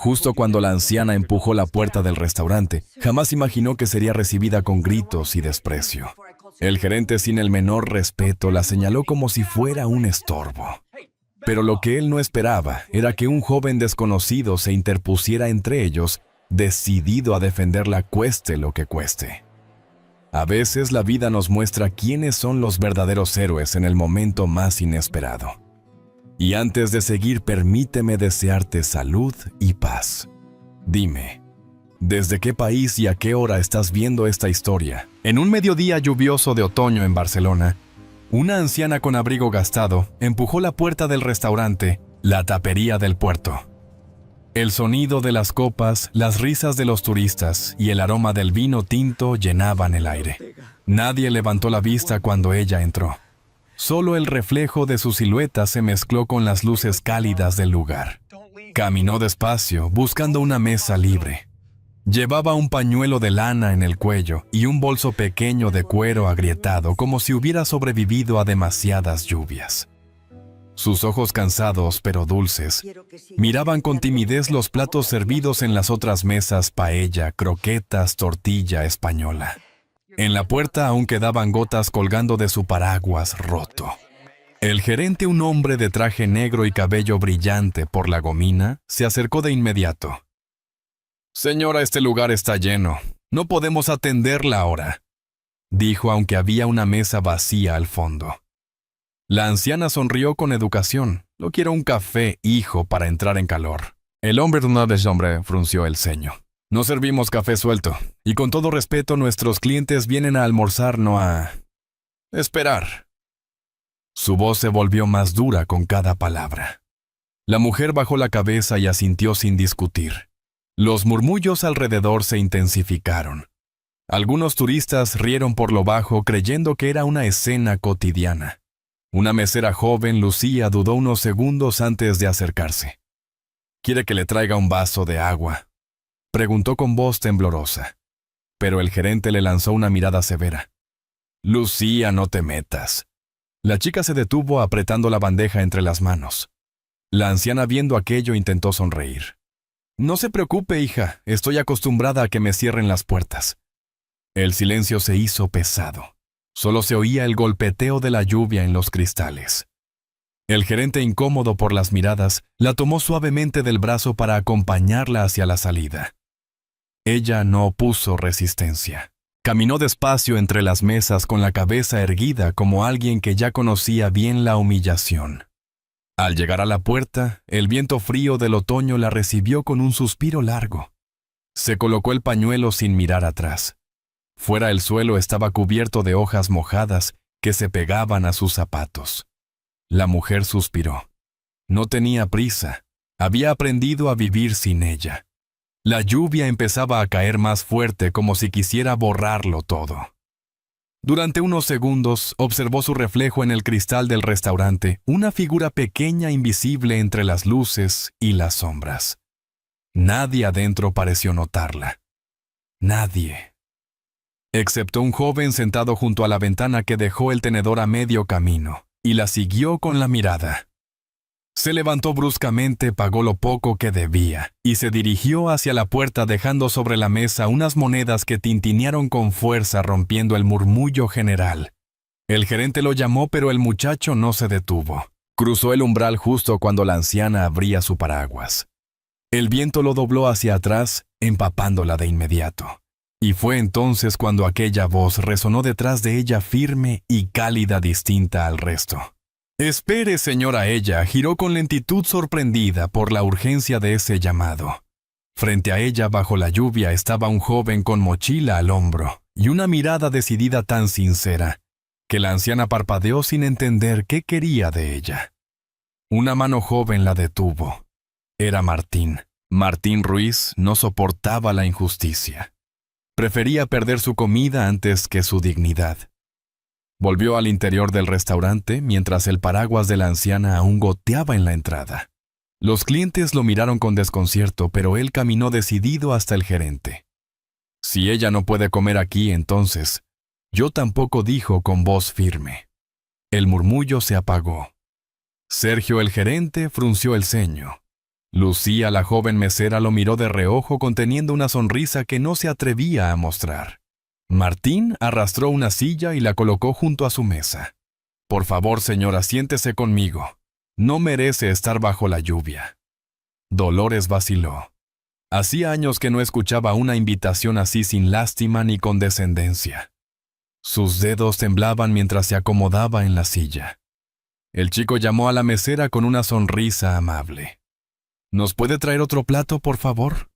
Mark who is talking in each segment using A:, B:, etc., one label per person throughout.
A: Justo cuando la anciana empujó la puerta del restaurante, jamás imaginó que sería recibida con gritos y desprecio. El gerente, sin el menor respeto, la señaló como si fuera un estorbo. Pero lo que él no esperaba era que un joven desconocido se interpusiera entre ellos, decidido a defenderla cueste lo que cueste. A veces la vida nos muestra quiénes son los verdaderos héroes en el momento más inesperado. Y antes de seguir, permíteme desearte salud y paz. Dime, ¿desde qué país y a qué hora estás viendo esta historia? En un mediodía lluvioso de otoño en Barcelona, una anciana con abrigo gastado empujó la puerta del restaurante, la tapería del puerto. El sonido de las copas, las risas de los turistas y el aroma del vino tinto llenaban el aire. Nadie levantó la vista cuando ella entró. Solo el reflejo de su silueta se mezcló con las luces cálidas del lugar. Caminó despacio, buscando una mesa libre. Llevaba un pañuelo de lana en el cuello y un bolso pequeño de cuero agrietado, como si hubiera sobrevivido a demasiadas lluvias. Sus ojos cansados pero dulces miraban con timidez los platos servidos en las otras mesas: paella, croquetas, tortilla española. En la puerta aún quedaban gotas colgando de su paraguas roto. El gerente, un hombre de traje negro y cabello brillante por la gomina, se acercó de inmediato. «Señora, este lugar está lleno. No podemos atenderla ahora», dijo, aunque había una mesa vacía al fondo. La anciana sonrió con educación. «No quiero un café, hijo, para entrar en calor». El hombre frunció el ceño. «No servimos café suelto, y con todo respeto, nuestros clientes vienen a almorzar, no a esperar». Su voz se volvió más dura con cada palabra. La mujer bajó la cabeza y asintió sin discutir. Los murmullos alrededor se intensificaron. Algunos turistas rieron por lo bajo, creyendo que era una escena cotidiana. Una mesera joven, Lucía, dudó unos segundos antes de acercarse. «¿Quiere que le traiga un vaso de agua?», preguntó con voz temblorosa. Pero el gerente le lanzó una mirada severa. «Lucía, no te metas». La chica se detuvo apretando la bandeja entre las manos. La anciana, viendo aquello, intentó sonreír. «No se preocupe, hija, estoy acostumbrada a que me cierren las puertas». El silencio se hizo pesado. Solo se oía el golpeteo de la lluvia en los cristales. El gerente, incómodo por las miradas, la tomó suavemente del brazo para acompañarla hacia la salida. Ella no opuso resistencia. Caminó despacio entre las mesas con la cabeza erguida, como alguien que ya conocía bien la humillación. Al llegar a la puerta, el viento frío del otoño la recibió con un suspiro largo. Se colocó el pañuelo sin mirar atrás. Fuera, el suelo estaba cubierto de hojas mojadas que se pegaban a sus zapatos. La mujer suspiró. No tenía prisa. Había aprendido a vivir sin ella. La lluvia empezaba a caer más fuerte, como si quisiera borrarlo todo. Durante unos segundos observó su reflejo en el cristal del restaurante, una figura pequeña, invisible entre las luces y las sombras. Nadie adentro pareció notarla. Nadie. Excepto un joven sentado junto a la ventana que dejó el tenedor a medio camino y la siguió con la mirada. Se levantó bruscamente, pagó lo poco que debía y se dirigió hacia la puerta, dejando sobre la mesa unas monedas que tintinearon con fuerza, rompiendo el murmullo general. El gerente lo llamó, pero el muchacho no se detuvo. Cruzó el umbral justo cuando la anciana abría su paraguas. El viento lo dobló hacia atrás, empapándola de inmediato. Y fue entonces cuando aquella voz resonó detrás de ella, firme y cálida, distinta al resto. «Espere, señora». Ella giró con lentitud, sorprendida por la urgencia de ese llamado. Frente a ella, bajo la lluvia, estaba un joven con mochila al hombro y una mirada decidida tan sincera que la anciana parpadeó sin entender qué quería de ella. Una mano joven la detuvo. Era Martín. Martín Ruiz no soportaba la injusticia. Prefería perder su comida antes que su dignidad. Volvió al interior del restaurante mientras el paraguas de la anciana aún goteaba en la entrada. Los clientes lo miraron con desconcierto, pero él caminó decidido hasta el gerente. «Si ella no puede comer aquí, entonces yo tampoco», dijo con voz firme. El murmullo se apagó. Sergio, el gerente, frunció el ceño. Lucía, la joven mesera, lo miró de reojo conteniendo una sonrisa que no se atrevía a mostrar. Martín arrastró una silla y la colocó junto a su mesa. «Por favor, señora, siéntese conmigo. No merece estar bajo la lluvia». Dolores vaciló. Hacía años que no escuchaba una invitación así sin lástima ni condescendencia. Sus dedos temblaban mientras se acomodaba en la silla. El chico llamó a la mesera con una sonrisa amable. «¿Nos puede traer otro plato, por favor?»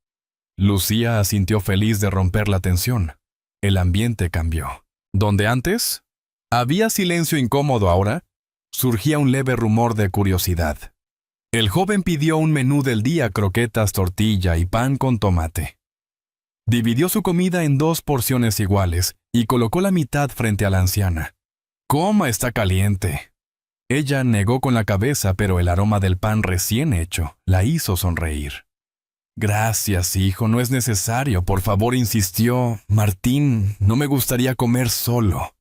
A: Lucía asintió feliz de romper la tensión. El ambiente cambió. Donde antes había silencio incómodo, ahora surgía un leve rumor de curiosidad. El joven pidió un menú del día: croquetas, tortilla y pan con tomate. Dividió su comida en 2 porciones iguales y colocó la mitad frente a la anciana. «Coma, está caliente». Ella negó con la cabeza, pero el aroma del pan recién hecho la hizo sonreír. «Gracias, hijo, no es necesario, por favor», insistió. «Martín, no me gustaría comer solo».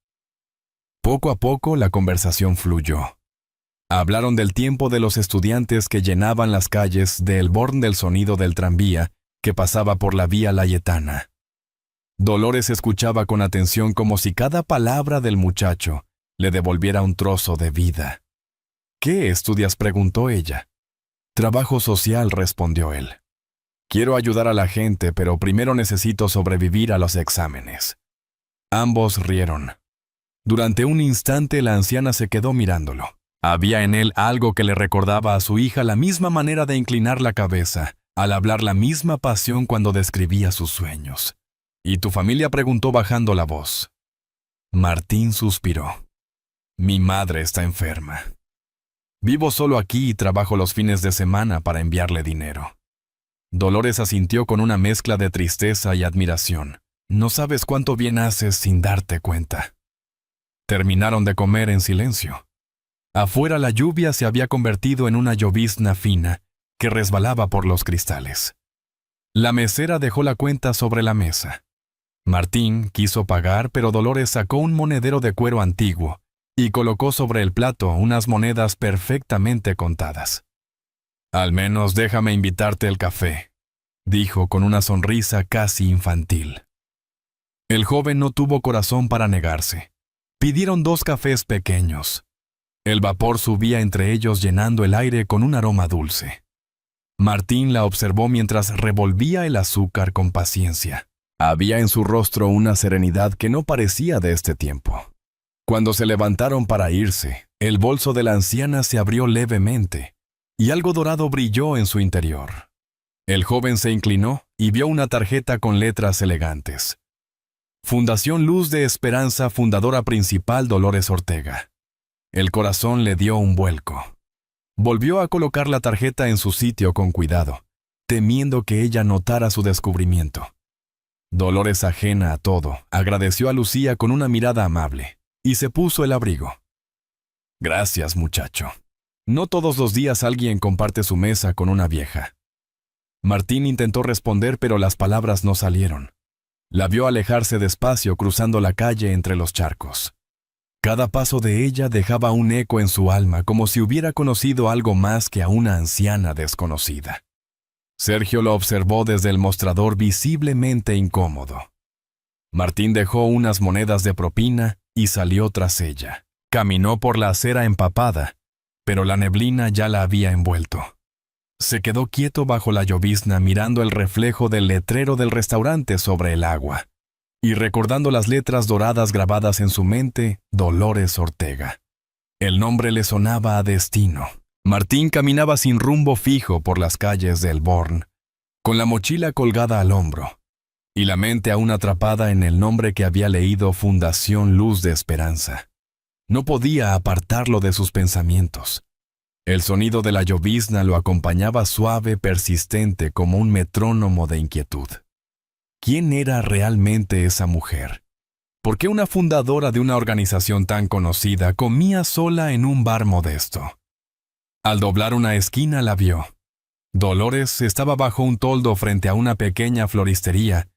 A: Poco a poco la conversación fluyó. Hablaron del tiempo de los estudiantes que llenaban las calles, de Elborn, del sonido del tranvía que pasaba por la vía Layetana. Dolores escuchaba con atención, como si cada palabra del muchacho le devolviera un trozo de vida. «¿Qué estudias?», preguntó ella. «Trabajo social», respondió él. «Quiero ayudar a la gente, pero primero necesito sobrevivir a los exámenes». Ambos rieron. Durante un instante la anciana se quedó mirándolo. Había en él algo que le recordaba a su hija, la misma manera de inclinar la cabeza, al hablar, la misma pasión cuando describía sus sueños. «¿Y tu familia?», preguntó bajando la voz. Martín suspiró. «Mi madre está enferma. Vivo solo aquí y trabajo los fines de semana para enviarle dinero». Dolores asintió con una mezcla de tristeza y admiración. «No sabes cuánto bien haces sin darte cuenta». Terminaron de comer en silencio. Afuera la lluvia se había convertido en una llovizna fina que resbalaba por los cristales. La mesera dejó la cuenta sobre la mesa. Martín quiso pagar, pero Dolores sacó un monedero de cuero antiguo y colocó sobre el plato unas monedas perfectamente contadas. «Al menos déjame invitarte el café», dijo con una sonrisa casi infantil. El joven no tuvo corazón para negarse. Pidieron 2 cafés pequeños. El vapor subía entre ellos, llenando el aire con un aroma dulce. Martín la observó mientras revolvía el azúcar con paciencia. Había en su rostro una serenidad que no parecía de este tiempo. Cuando se levantaron para irse, el bolso de la anciana se abrió levemente y algo dorado brilló en su interior. El joven se inclinó y vio una tarjeta con letras elegantes. Fundación Luz de Esperanza, fundadora principal Dolores Ortega. El corazón le dio un vuelco. Volvió a colocar la tarjeta en su sitio con cuidado, temiendo que ella notara su descubrimiento. Dolores, ajena a todo, agradeció a Lucía con una mirada amable y se puso el abrigo. «Gracias, muchacho. No todos los días alguien comparte su mesa con una vieja». Martín intentó responder, pero las palabras no salieron. La vio alejarse despacio cruzando la calle entre los charcos. Cada paso de ella dejaba un eco en su alma, como si hubiera conocido algo más que a una anciana desconocida. Sergio lo observó desde el mostrador, visiblemente incómodo. Martín dejó unas monedas de propina y salió tras ella. Caminó por la acera empapada, pero la neblina ya la había envuelto. Se quedó quieto bajo la llovizna, mirando el reflejo del letrero del restaurante sobre el agua y recordando las letras doradas grabadas en su mente: Dolores Ortega. El nombre le sonaba a destino. Martín caminaba sin rumbo fijo por las calles de Elborn, con la mochila colgada al hombro y la mente aún atrapada en el nombre que había leído: Fundación Luz de Esperanza. No podía apartarlo de sus pensamientos. El sonido de la llovizna lo acompañaba suave, persistente, como un metrónomo de inquietud. ¿Quién era realmente esa mujer? ¿Por qué una fundadora de una organización tan conocida comía sola en un bar modesto? Al doblar una esquina la vio. Dolores estaba bajo un toldo frente a una pequeña floristería,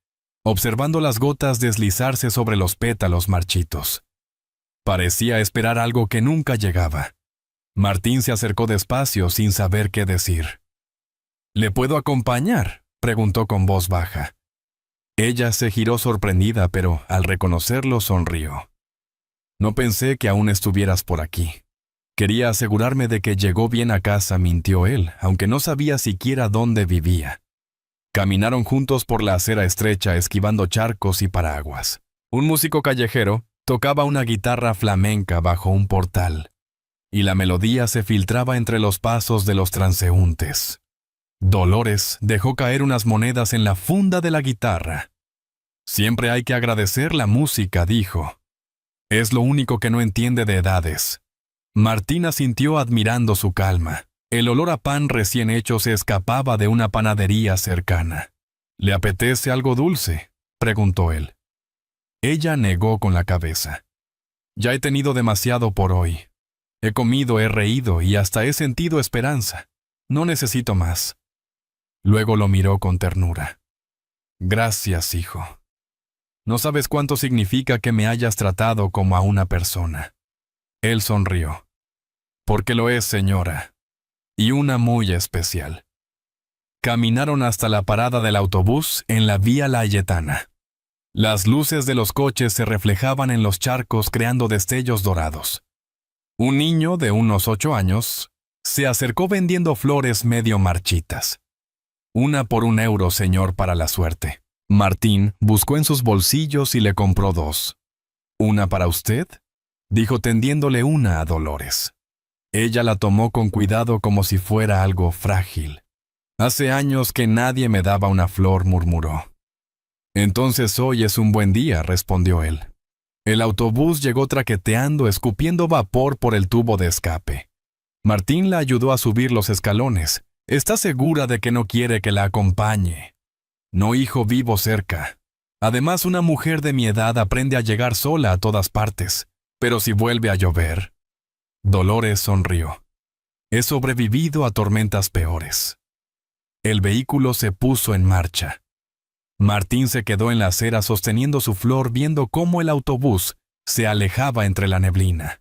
A: observando las gotas deslizarse sobre los pétalos marchitos. Parecía esperar algo que nunca llegaba. Martín se acercó despacio sin saber qué decir. ¿Le puedo acompañar?, preguntó con voz baja. Ella se giró sorprendida, pero al reconocerlo sonrió. No pensé que aún estuvieras por aquí. Quería asegurarme de que llegó bien a casa, mintió él, aunque no sabía siquiera dónde vivía. Caminaron juntos por la acera estrecha, esquivando charcos y paraguas. Un músico callejero tocaba una guitarra flamenca bajo un portal, y la melodía se filtraba entre los pasos de los transeúntes. Dolores dejó caer unas monedas en la funda de la guitarra. Siempre hay que agradecer la música, dijo. Es lo único que no entiende de edades. Martín asintió admirando su calma. El olor a pan recién hecho se escapaba de una panadería cercana. ¿Le apetece algo dulce?, preguntó él. Ella negó con la cabeza. Ya he tenido demasiado por hoy. He comido, he reído y hasta he sentido esperanza. No necesito más. Luego lo miró con ternura. Gracias, hijo. No sabes cuánto significa que me hayas tratado como a una persona. Él sonrió. Porque lo es, señora. Y una muy especial. Caminaron hasta la parada del autobús en la Vía Layetana. Las luces de los coches se reflejaban en los charcos creando destellos dorados. Un niño de unos 8 años se acercó vendiendo flores medio marchitas. Una por €1, señor, para la suerte. Martín buscó en sus bolsillos y le compró 2. ¿Una para usted?, dijo tendiéndole una a Dolores. Ella la tomó con cuidado como si fuera algo frágil. Hace años que nadie me daba una flor, murmuró. Entonces hoy es un buen día, respondió él. El autobús llegó traqueteando, escupiendo vapor por el tubo de escape. Martín la ayudó a subir los escalones. ¿Está segura de que no quiere que la acompañe? No, hijo, vivo cerca. Además, una mujer de mi edad aprende a llegar sola a todas partes. Pero si vuelve a llover... Dolores sonrió. He sobrevivido a tormentas peores. El vehículo se puso en marcha. Martín se quedó en la acera sosteniendo su flor, viendo cómo el autobús se alejaba entre la neblina.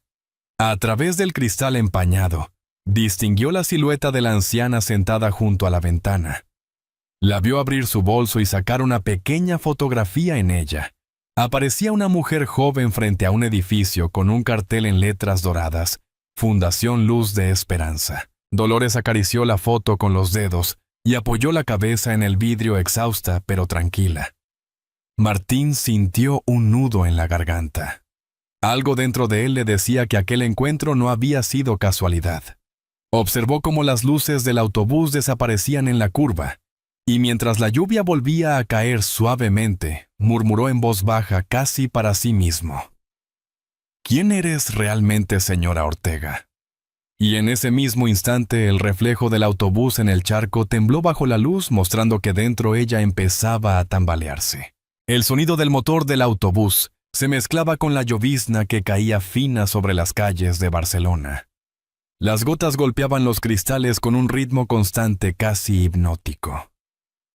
A: A través del cristal empañado, distinguió la silueta de la anciana sentada junto a la ventana. La vio abrir su bolso y sacar una pequeña fotografía en ella. Aparecía una mujer joven frente a un edificio con un cartel en letras doradas: Fundación Luz de Esperanza. Dolores acarició la foto con los dedos y apoyó la cabeza en el vidrio, exhausta pero tranquila. Martín sintió un nudo en la garganta. Algo dentro de él le decía que aquel encuentro no había sido casualidad. Observó cómo las luces del autobús desaparecían en la curva, y mientras la lluvia volvía a caer suavemente, murmuró en voz baja, casi para sí mismo. ¿Quién eres realmente, señora Ortega? Y en ese mismo instante el reflejo del autobús en el charco tembló bajo la luz, mostrando que dentro ella empezaba a tambalearse. El sonido del motor del autobús se mezclaba con la llovizna que caía fina sobre las calles de Barcelona. Las gotas golpeaban los cristales con un ritmo constante, casi hipnótico.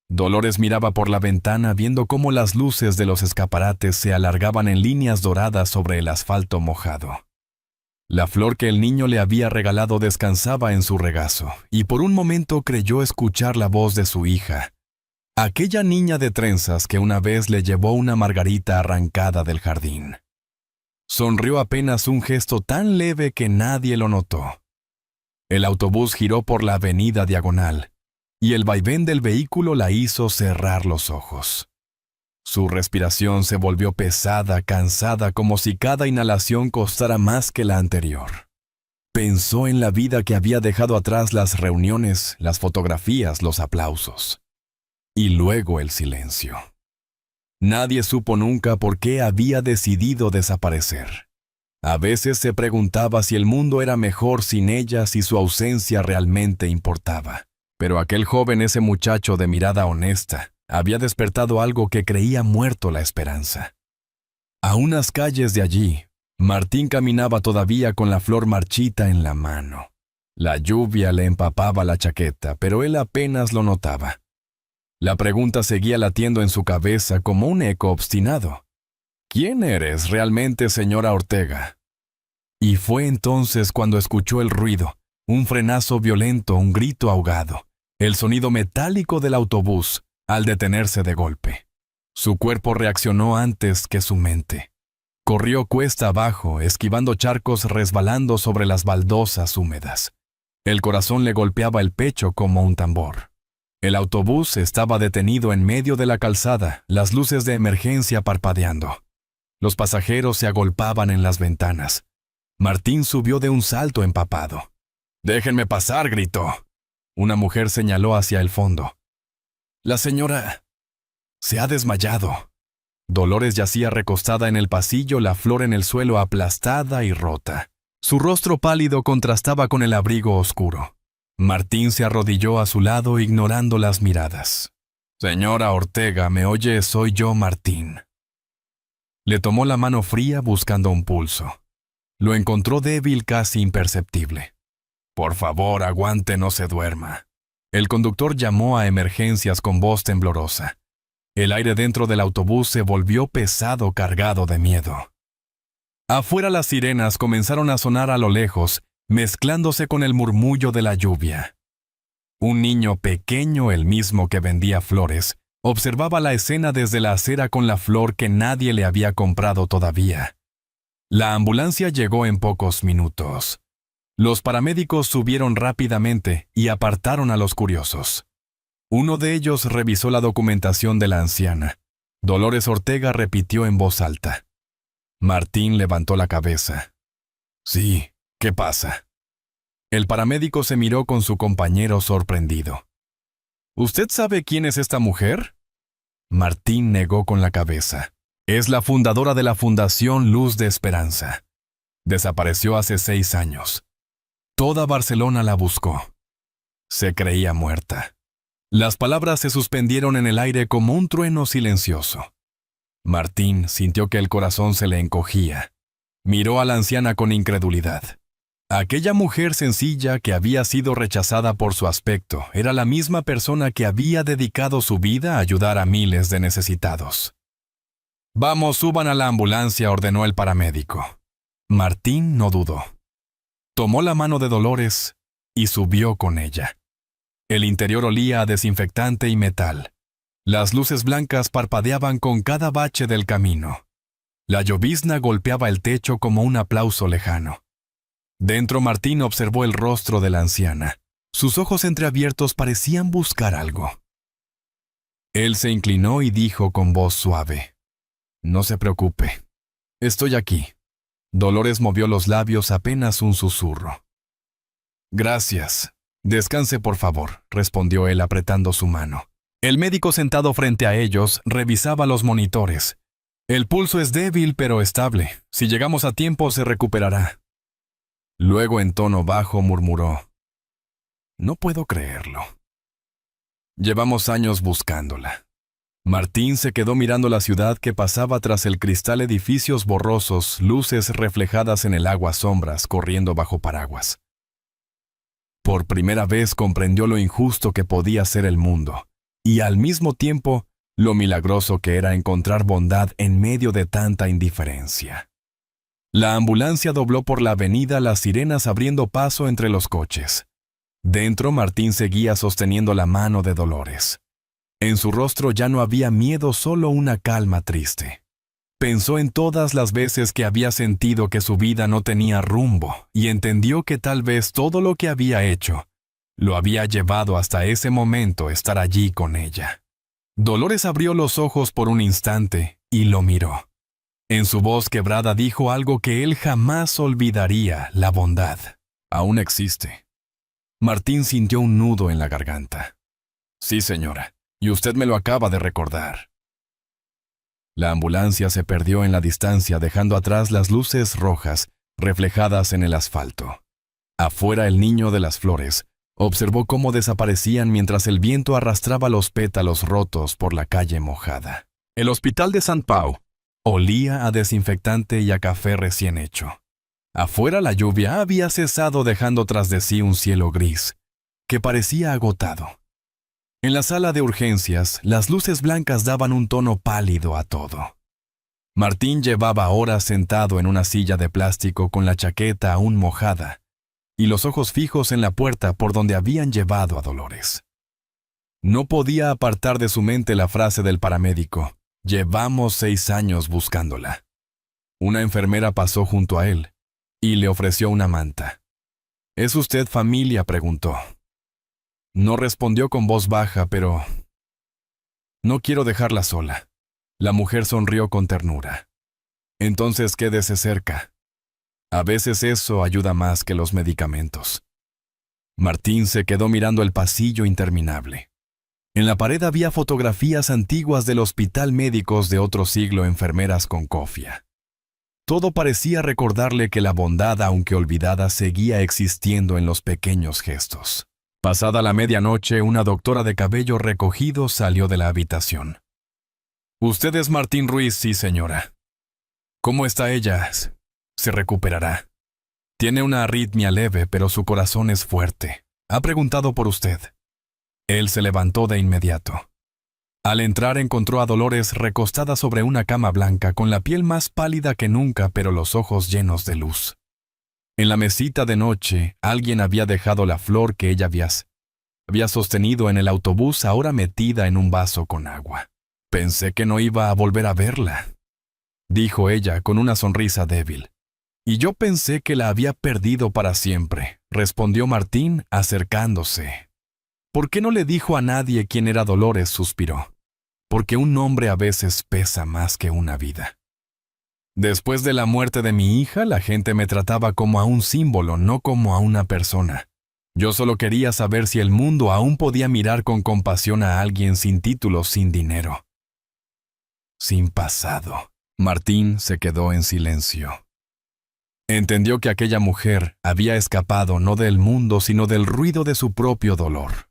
A: Dolores miraba por la ventana viendo cómo las luces de los escaparates se alargaban en líneas doradas sobre el asfalto mojado. La flor que el niño le había regalado descansaba en su regazo, y por un momento creyó escuchar la voz de su hija, aquella niña de trenzas que una vez le llevó una margarita arrancada del jardín. Sonrió apenas, un gesto tan leve que nadie lo notó. El autobús giró por la avenida Diagonal, y el vaivén del vehículo la hizo cerrar los ojos. Su respiración se volvió pesada, cansada, como si cada inhalación costara más que la anterior. Pensó en la vida que había dejado atrás, las reuniones, las fotografías, los aplausos. Y luego el silencio. Nadie supo nunca por qué había decidido desaparecer. A veces se preguntaba si el mundo era mejor sin ella, si su ausencia realmente importaba. Pero aquel joven, ese muchacho de mirada honesta, había despertado algo que creía muerto: la esperanza. A unas calles de allí, Martín caminaba todavía con la flor marchita en la mano. La lluvia le empapaba la chaqueta, pero él apenas lo notaba. La pregunta seguía latiendo en su cabeza como un eco obstinado. ¿Quién eres realmente, señora Ortega? Y fue entonces cuando escuchó el ruido, un frenazo violento, un grito ahogado, el sonido metálico del autobús al detenerse de golpe. Su cuerpo reaccionó antes que su mente. Corrió cuesta abajo, esquivando charcos resbalando sobre las baldosas húmedas. El corazón le golpeaba el pecho como un tambor. El autobús estaba detenido en medio de la calzada, las luces de emergencia parpadeando. Los pasajeros se agolpaban en las ventanas. Martín subió de un salto empapado. «¡Déjenme pasar!», gritó. Una mujer señaló hacia el fondo. «La señora se ha desmayado». Dolores yacía recostada en el pasillo, la flor en el suelo aplastada y rota. Su rostro pálido contrastaba con el abrigo oscuro. Martín se arrodilló a su lado ignorando las miradas. «Señora Ortega, ¿me oye? Soy yo, Martín». Le tomó la mano fría buscando un pulso. Lo encontró débil, casi imperceptible. «Por favor, aguante, no se duerma». El conductor llamó a emergencias con voz temblorosa. El aire dentro del autobús se volvió pesado, cargado de miedo. Afuera las sirenas comenzaron a sonar a lo lejos, mezclándose con el murmullo de la lluvia. Un niño pequeño, el mismo que vendía flores, observaba la escena desde la acera con la flor que nadie le había comprado todavía. La ambulancia llegó en pocos minutos. Los paramédicos subieron rápidamente y apartaron a los curiosos. Uno de ellos revisó la documentación de la anciana. Dolores Ortega repitió en voz alta. Martín levantó la cabeza. «Sí, ¿qué pasa?». El paramédico se miró con su compañero sorprendido. «¿Usted sabe quién es esta mujer?». Martín negó con la cabeza. «Es la fundadora de la Fundación Luz de Esperanza. Desapareció hace 6 años. Toda Barcelona la buscó. Se creía muerta». Las palabras se suspendieron en el aire como un trueno silencioso. Martín sintió que el corazón se le encogía. Miró a la anciana con incredulidad. Aquella mujer sencilla que había sido rechazada por su aspecto era la misma persona que había dedicado su vida a ayudar a miles de necesitados. «Vamos, suban a la ambulancia», ordenó el paramédico. Martín no dudó. Tomó la mano de Dolores y subió con ella. El interior olía a desinfectante y metal. Las luces blancas parpadeaban con cada bache del camino. La llovizna golpeaba el techo como un aplauso lejano. Dentro Martín observó el rostro de la anciana. Sus ojos entreabiertos parecían buscar algo. Él se inclinó y dijo con voz suave: «No se preocupe. Estoy aquí». Dolores movió los labios apenas un susurro. «Gracias. Descanse, por favor», respondió él apretando su mano. El médico sentado frente a ellos revisaba los monitores. «El pulso es débil pero estable. Si llegamos a tiempo se recuperará». Luego en tono bajo murmuró: «No puedo creerlo. Llevamos años buscándola». Martín se quedó mirando la ciudad que pasaba tras el cristal, edificios borrosos, luces reflejadas en el agua, sombras corriendo bajo paraguas. Por primera vez comprendió lo injusto que podía ser el mundo, y al mismo tiempo lo milagroso que era encontrar bondad en medio de tanta indiferencia. La ambulancia dobló por la avenida, las sirenas abriendo paso entre los coches. Dentro, Martín seguía sosteniendo la mano de Dolores. En su rostro ya no había miedo, solo una calma triste. Pensó en todas las veces que había sentido que su vida no tenía rumbo y entendió que tal vez todo lo que había hecho lo había llevado hasta ese momento, estar allí con ella. Dolores abrió los ojos por un instante y lo miró. En su voz quebrada dijo algo que él jamás olvidaría: la bondad aún existe. Martín sintió un nudo en la garganta. «Sí, señora, y usted me lo acaba de recordar». La ambulancia se perdió en la distancia, dejando atrás las luces rojas reflejadas en el asfalto. Afuera, el niño de las flores observó cómo desaparecían mientras el viento arrastraba los pétalos rotos por la calle mojada. El hospital de Sant Pau olía a desinfectante y a café recién hecho. Afuera, la lluvia había cesado, dejando tras de sí un cielo gris que parecía agotado. En la sala de urgencias, las luces blancas daban un tono pálido a todo. Martín llevaba horas sentado en una silla de plástico con la chaqueta aún mojada y los ojos fijos en la puerta por donde habían llevado a Dolores. No podía apartar de su mente la frase del paramédico. Llevamos 6 años buscándola. Una enfermera pasó junto a él y le ofreció una manta. ¿Es usted familia?, preguntó. No respondió con voz baja, pero... No quiero dejarla sola. La mujer sonrió con ternura. Entonces quédese cerca. A veces eso ayuda más que los medicamentos. Martín se quedó mirando el pasillo interminable. En la pared había fotografías antiguas del hospital, médicos de otro siglo, enfermeras con cofia. Todo parecía recordarle que la bondad, aunque olvidada, seguía existiendo en los pequeños gestos. Pasada la medianoche, una doctora de cabello recogido salió de la habitación. «Usted es Martín Ruiz, sí, señora. ¿Cómo está ella? Se recuperará. Tiene una arritmia leve, pero su corazón es fuerte. Ha preguntado por usted». Él se levantó de inmediato. Al entrar encontró a Dolores recostada sobre una cama blanca, con la piel más pálida que nunca, pero los ojos llenos de luz. En la mesita de noche, alguien había dejado la flor que ella había sostenido en el autobús, ahora metida en un vaso con agua. «Pensé que no iba a volver a verla», dijo ella con una sonrisa débil. «Y yo pensé que la había perdido para siempre», respondió Martín, acercándose. «¿Por qué no le dijo a nadie quién era Dolores?», suspiró. «Porque un nombre a veces pesa más que una vida. Después de la muerte de mi hija, la gente me trataba como a un símbolo, no como a una persona. Yo solo quería saber si el mundo aún podía mirar con compasión a alguien sin títulos, sin dinero, sin pasado». Martín se quedó en silencio. Entendió que aquella mujer había escapado no del mundo, sino del ruido de su propio dolor.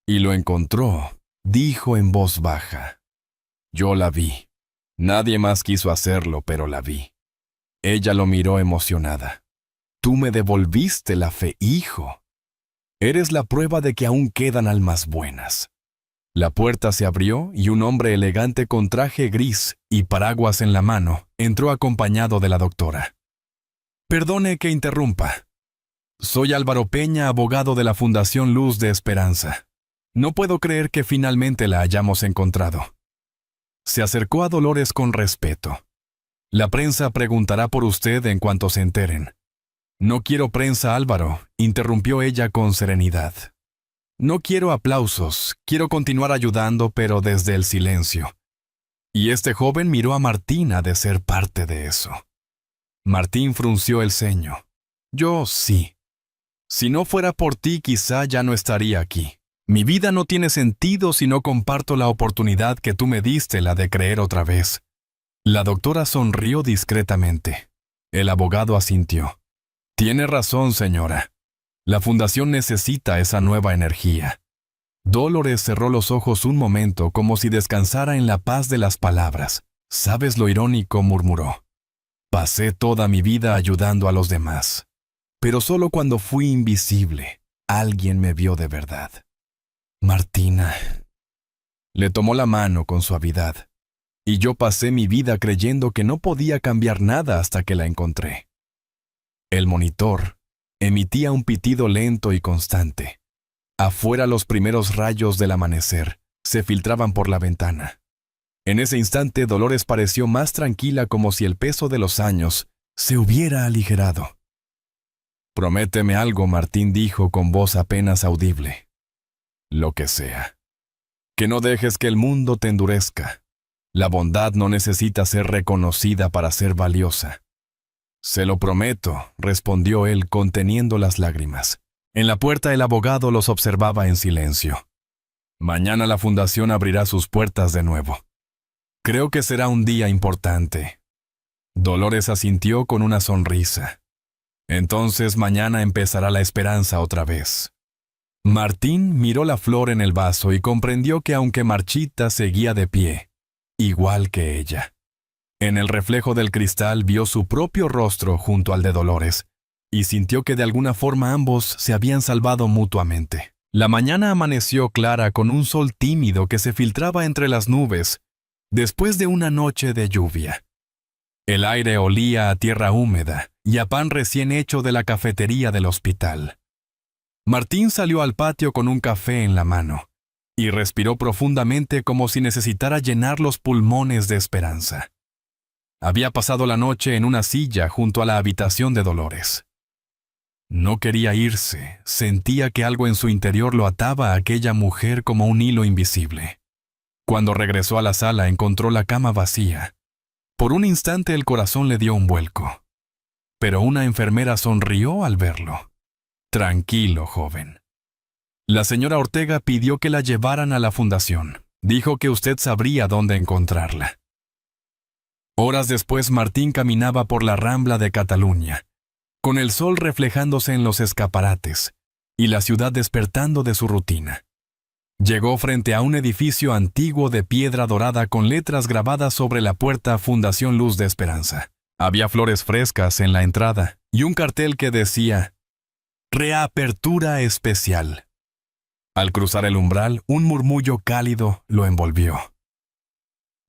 A: Y lo encontró, dijo en voz baja. «Yo la vi. Nadie más quiso hacerlo, pero la vi». Ella lo miró emocionada. «Tú me devolviste la fe, hijo. Eres la prueba de que aún quedan almas buenas». La puerta se abrió y un hombre elegante con traje gris y paraguas en la mano entró acompañado de la doctora. «Perdone que interrumpa. Soy Álvaro Peña, abogado de la Fundación Luz de Esperanza. No puedo creer que finalmente la hayamos encontrado». Se acercó a Dolores con respeto. «La prensa preguntará por usted en cuanto se enteren». «No quiero prensa, Álvaro», interrumpió ella con serenidad. «No quiero aplausos, quiero continuar ayudando, pero desde el silencio». Y este joven miró a Martín, a de ser parte de eso. Martín frunció el ceño. «Yo sí. Si no fuera por ti, quizá ya no estaría aquí. Mi vida no tiene sentido si no comparto la oportunidad que tú me diste, la de creer otra vez». La doctora sonrió discretamente. El abogado asintió. «Tiene razón, señora. La fundación necesita esa nueva energía». Dolores cerró los ojos un momento, como si descansara en la paz de las palabras. «¿Sabes lo irónico?», murmuró. «Pasé toda mi vida ayudando a los demás. Pero solo cuando fui invisible, alguien me vio de verdad. Martina». Le tomó la mano con suavidad. «Y yo pasé mi vida creyendo que no podía cambiar nada hasta que la encontré». El monitor emitía un pitido lento y constante. Afuera, los primeros rayos del amanecer se filtraban por la ventana. En ese instante, Dolores pareció más tranquila, como si el peso de los años se hubiera aligerado. «Prométeme algo», Martín dijo con voz apenas audible. «Lo que sea. Que no dejes que el mundo te endurezca. La bondad no necesita ser reconocida para ser valiosa». «Se lo prometo», respondió él conteniendo las lágrimas. En la puerta el abogado los observaba en silencio. «Mañana la fundación abrirá sus puertas de nuevo. Creo que será un día importante». Dolores asintió con una sonrisa. «Entonces mañana empezará la esperanza otra vez». Martín miró la flor en el vaso y comprendió que aunque marchita seguía de pie, igual que ella. En el reflejo del cristal vio su propio rostro junto al de Dolores y sintió que de alguna forma ambos se habían salvado mutuamente. La mañana amaneció clara, con un sol tímido que se filtraba entre las nubes después de una noche de lluvia. El aire olía a tierra húmeda y a pan recién hecho de la cafetería del hospital. Martín salió al patio con un café en la mano. y respiró profundamente como si necesitara llenar los pulmones de esperanza. Había pasado la noche en una silla junto a la habitación de Dolores. No quería irse, sentía que algo en su interior lo ataba a aquella mujer como un hilo invisible. Cuando regresó a la sala encontró la cama vacía. Por un instante el corazón le dio un vuelco. Pero una enfermera sonrió al verlo. Tranquilo, joven. La señora Ortega pidió que la llevaran a la fundación. Dijo que usted sabría dónde encontrarla. Horas después Martín caminaba por la Rambla de Cataluña, con el sol reflejándose en los escaparates y la ciudad despertando de su rutina. Llegó frente a un edificio antiguo de piedra dorada con letras grabadas sobre la puerta Fundación Luz de Esperanza. Había flores frescas en la entrada y un cartel que decía «Reapertura especial». Al cruzar el umbral, un murmullo cálido lo envolvió.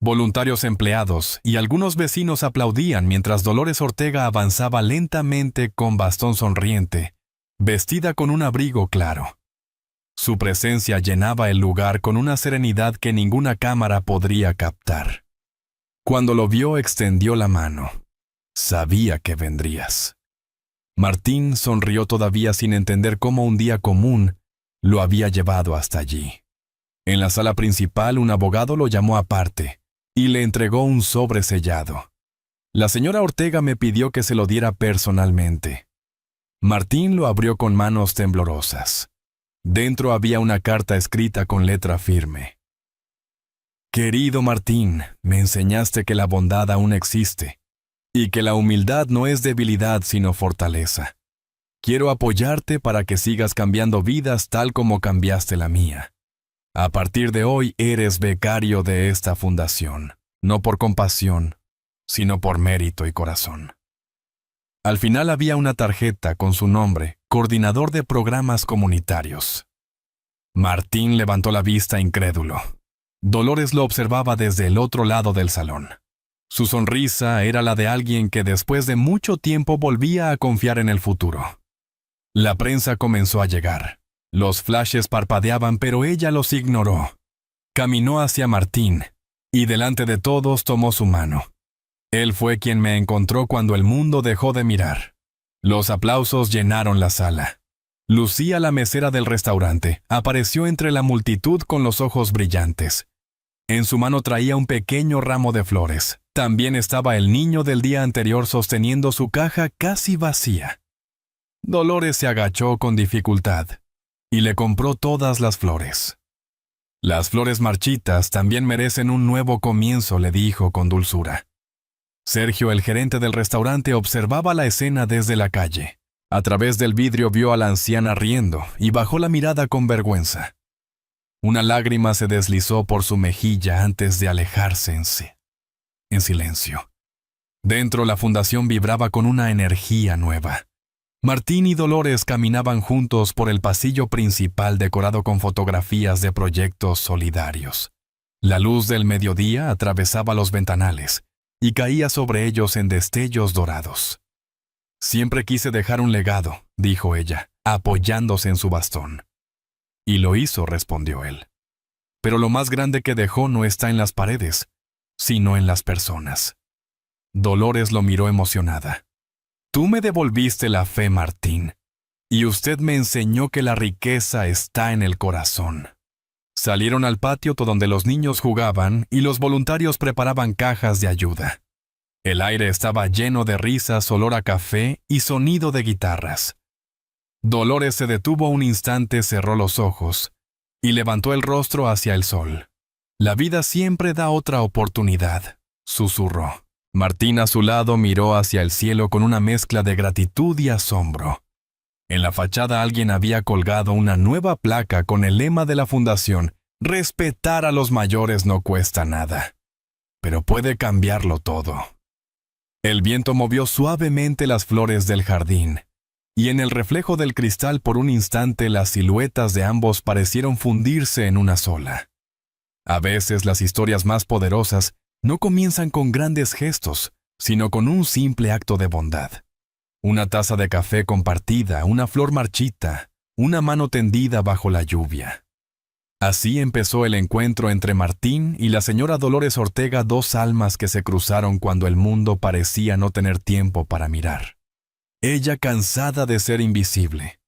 A: Voluntarios empleados y algunos vecinos aplaudían mientras Dolores Ortega avanzaba lentamente con bastón sonriente, vestida con un abrigo claro. Su presencia llenaba el lugar con una serenidad que ninguna cámara podría captar. Cuando lo vio, extendió la mano. Sabía que vendrías. Martín sonrió todavía sin entender cómo un día común lo había llevado hasta allí. En la sala principal, un abogado lo llamó aparte y le entregó un sobre sellado. La señora Ortega me pidió que se lo diera personalmente. Martín lo abrió con manos temblorosas. Dentro había una carta escrita con letra firme. Querido Martín, me enseñaste que la bondad aún existe y que la humildad no es debilidad sino fortaleza. Quiero apoyarte para que sigas cambiando vidas tal como cambiaste la mía. A partir de hoy eres becario de esta fundación, no por compasión, sino por mérito y corazón. Al final había una tarjeta con su nombre, coordinador de programas comunitarios. Martín levantó la vista incrédulo. Dolores lo observaba desde el otro lado del salón. Su sonrisa era la de alguien que después de mucho tiempo volvía a confiar en el futuro. La prensa comenzó a llegar. Los flashes parpadeaban, pero ella los ignoró. Caminó hacia Martín y delante de todos tomó su mano. Él fue quien me encontró cuando el mundo dejó de mirar. Los aplausos llenaron la sala. Lucía, la mesera del restaurante, apareció entre la multitud con los ojos brillantes. En su mano traía un pequeño ramo de flores. También estaba el niño del día anterior sosteniendo su caja casi vacía. Dolores se agachó con dificultad y le compró todas las flores. Las flores marchitas también merecen un nuevo comienzo, le dijo con dulzura. Sergio, el gerente del restaurante, observaba la escena desde la calle. A través del vidrio vio a la anciana riendo y bajó la mirada con vergüenza. Una lágrima se deslizó por su mejilla antes de alejarse en silencio. Dentro la fundación vibraba con una energía nueva. Martín y Dolores caminaban juntos por el pasillo principal decorado con fotografías de proyectos solidarios. La luz del mediodía atravesaba los ventanales y caía sobre ellos en destellos dorados. Siempre quise dejar un legado, dijo ella, apoyándose en su bastón. Y lo hizo, respondió él. Pero lo más grande que dejó no está en las paredes, sino en las personas. Dolores lo miró emocionada. Tú me devolviste la fe, Martín, y usted me enseñó que la riqueza está en el corazón. Salieron al patio donde los niños jugaban y los voluntarios preparaban cajas de ayuda. El aire estaba lleno de risas, olor a café y sonido de guitarras. Dolores se detuvo un instante, cerró los ojos y levantó el rostro hacia el sol. La vida siempre da otra oportunidad, susurró. Martín a su lado miró hacia el cielo con una mezcla de gratitud y asombro. En la fachada alguien había colgado una nueva placa con el lema de la fundación: respetar a los mayores no cuesta nada, pero puede cambiarlo todo. El viento movió suavemente las flores del jardín, y en el reflejo del cristal por un instante las siluetas de ambos parecieron fundirse en una sola. A veces las historias más poderosas no comienzan con grandes gestos, sino con un simple acto de bondad. Una taza de café compartida, una flor marchita, una mano tendida bajo la lluvia. Así empezó el encuentro entre Martín y la señora Dolores Ortega, dos almas que se cruzaron cuando el mundo parecía no tener tiempo para mirar. Ella cansada de ser invisible.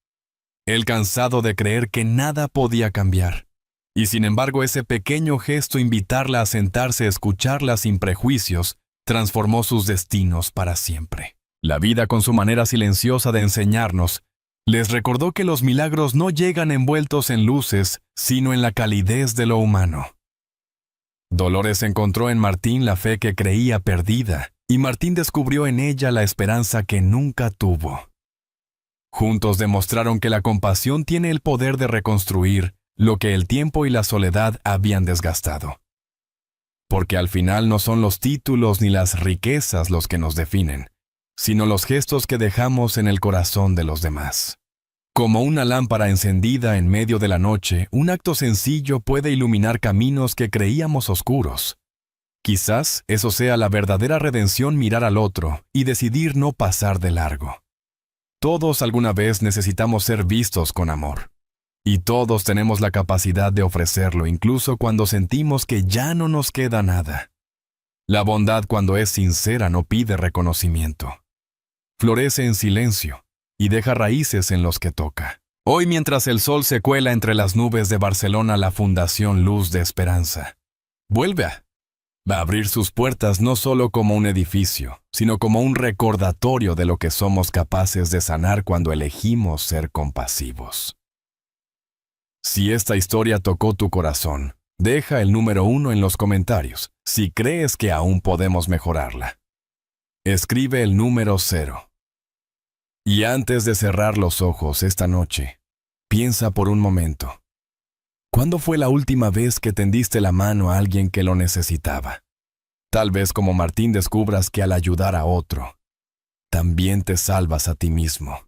A: Él cansado de creer que nada podía cambiar. Y sin embargo ese pequeño gesto, invitarla a sentarse a escucharla sin prejuicios, transformó sus destinos para siempre. La vida, con su manera silenciosa de enseñarnos, les recordó que los milagros no llegan envueltos en luces, sino en la calidez de lo humano. Dolores encontró en Martín la fe que creía perdida, y Martín descubrió en ella la esperanza que nunca tuvo. Juntos demostraron que la compasión tiene el poder de reconstruir lo que el tiempo y la soledad habían desgastado. Porque al final no son los títulos ni las riquezas los que nos definen, sino los gestos que dejamos en el corazón de los demás. Como una lámpara encendida en medio de la noche, un acto sencillo puede iluminar caminos que creíamos oscuros. Quizás eso sea la verdadera redención: mirar al otro y decidir no pasar de largo. Todos alguna vez necesitamos ser vistos con amor. Y todos tenemos la capacidad de ofrecerlo, incluso cuando sentimos que ya no nos queda nada. La bondad, cuando es sincera, no pide reconocimiento. Florece en silencio y deja raíces en los que toca. Hoy, mientras el sol se cuela entre las nubes de Barcelona, la Fundación Luz de Esperanza vuelve a abrir sus puertas no solo como un edificio, sino como un recordatorio de lo que somos capaces de sanar cuando elegimos ser compasivos. Si esta historia tocó tu corazón, deja el número 1 en los comentarios, si crees que aún podemos mejorarla. Escribe el número 0. Y antes de cerrar los ojos esta noche, piensa por un momento. ¿Cuándo fue la última vez que tendiste la mano a alguien que lo necesitaba? Tal vez, como Martín, descubras que al ayudar a otro, también te salvas a ti mismo.